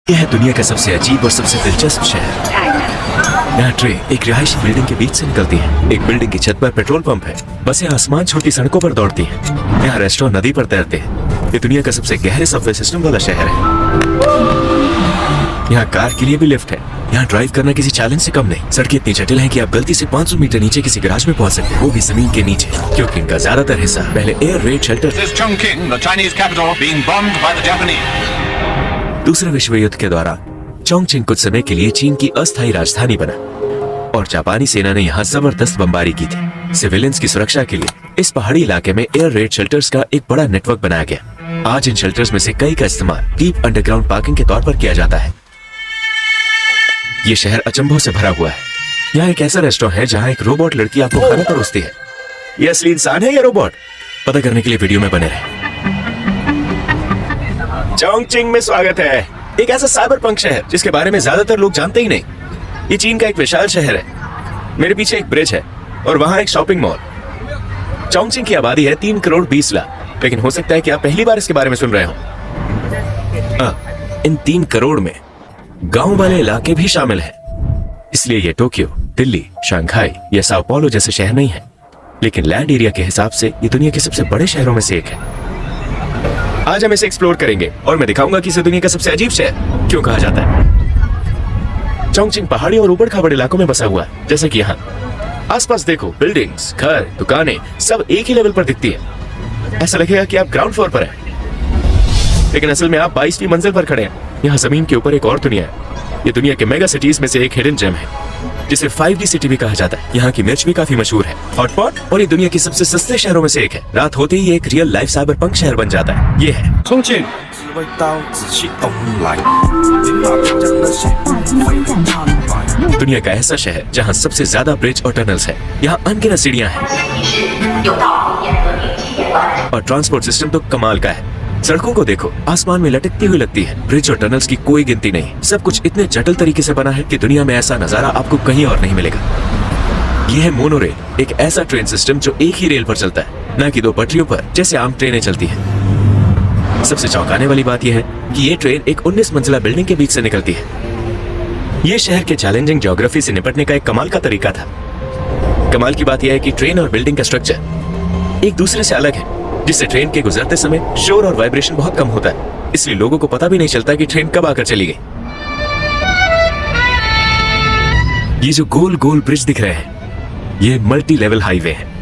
यह है दुनिया का सबसे अजीब और सबसे दिलचस्प शहर। यहाँ ट्रेन एक रिहायशी बिल्डिंग के बीच से निकलती है। एक बिल्डिंग की छत पर पेट्रोल पंप है। बसें आसमान छोटी सड़कों पर दौड़ती हैं। यहाँ रेस्टोरेंट नदी पर तैरते हैं। ये दुनिया का सबसे गहरे सबवे सिस्टम वाला शहर है। यहाँ कार के लिए भी लिफ्ट है। यहाँ ड्राइव करना किसी चैलेंज से कम नहीं। सड़कें इतनी जटिल हैं कि आप गलती से 500 मीटर नीचे किसी गैराज में पहुंच सकते हैं, वो भी जमीन के नीचे, क्योंकि इनका ज्यादातर हिस्सा पहले एयर रेड शेल्टर। दूसरे विश्व युद्ध के दौरान चोंगचिंग कुछ समय के लिए चीन की अस्थायी राजधानी बना और जापानी सेना ने यहाँ जबरदस्त बमबारी की थी। सिविलियंस की सुरक्षा के लिए इस पहाड़ी इलाके में एयर रेड शेल्टर्स का एक बड़ा नेटवर्क बनाया गया। आज इन शेल्टर्स में से कई का इस्तेमाल डीप अंडरग्राउंड पार्किंग के तौर पर किया जाता है। ये शहर अचंभों से भरा हुआ है। यहाँ एक ऐसा रेस्टोरेंट है जहाँ एक रोबोट लड़की आपको खाना परोसती है। ये असली इंसान है या रोबोट? पता करने के लिए वीडियो में बने रहे। चोंगचिंग में स्वागत है। एक ऐसा साइबर पंक शहर जिसके बारे में ज्यादातर लोग जानते ही नहीं। ये चीन का एक विशाल शहर है। मेरे पीछे एक ब्रिज है और वहाँ एक शॉपिंग मॉल। चोंगचिंग की आबादी है 3 करोड़ 20 लाख, लेकिन हो सकता है कि आप पहली बार इसके बारे में सुन रहे हो। इन 3 करोड़ में गांव वाले इलाके भी शामिल हैं। इसलिए ये टोक्यो, दिल्ली, शंघाई या साओ paulo जैसे शहर नहीं है, लेकिन लैंड एरिया के हिसाब से ये दुनिया के सबसे बड़े शहरों में से एक है। आज हम इसे एक्सप्लोर करेंगे और मैं दिखाऊंगा कि इसे दुनिया का सबसे अजीब शहर क्यों कहा जाता है। चोंगचिंग पहाड़ी और ऊबड़ खाबड़ इलाकों में बसा हुआ है। जैसे कि यहाँ आसपास देखो, बिल्डिंग्स, घर, दुकानें सब एक ही लेवल पर दिखती है। ऐसा लगेगा कि आप ग्राउंड फ्लोर पर हैं, लेकिन असल में आप 22वीं मंजिल पर खड़े हैं। यहाँ जमीन के ऊपर एक और दुनिया है। ये दुनिया के मेगा सिटीज में से एक हिडन जेम है, जिसे 5D सिटी भी कहा जाता है। यहाँ की मिर्च भी काफी मशहूर है, हॉटपॉट, और ये दुनिया के सबसे सस्ते शहरों में से एक है। रात होते ही एक रियल लाइफ साइबर पंक शहर बन जाता है। ये है चोंगचिंग। दुनिया का ऐसा शहर जहाँ सबसे ज्यादा ब्रिज और टनल्स है। यहाँ अनगिनत सीढ़ियाँ हैं और ट्रांसपोर्ट सिस्टम तो कमाल का है। सड़कों को देखो, आसमान में लटकती हुई लगती है। ब्रिज और टनल्स की कोई गिनती नहीं। सब कुछ इतने जटिल तरीके से बना है कि दुनिया में ऐसा नजारा आपको कहीं और नहीं मिलेगा। यह है मोनोरेल, एक ऐसा ट्रेन सिस्टम जो एक ही रेल पर चलता है, न कि 2 पटरियों पर जैसे आम ट्रेनें चलती हैं। सबसे चौंकाने वाली बात यह है कि ये ट्रेन एक 19 मंजिला बिल्डिंग के बीच से निकलती है। ये शहर के चैलेंजिंग ज्योग्राफी से निपटने का एक कमाल का तरीका था। कमाल की बात यह है कि ट्रेन और बिल्डिंग का स्ट्रक्चर एक दूसरे से अलग है, जिससे ट्रेन के गुजरते समय शोर और वाइब्रेशन बहुत कम होता है। इसलिए लोगों को पता भी नहीं चलता कि ट्रेन कब आकर चली गई। ये जो गोल गोल ब्रिज दिख रहे हैं, ये मल्टी लेवल हाईवे है।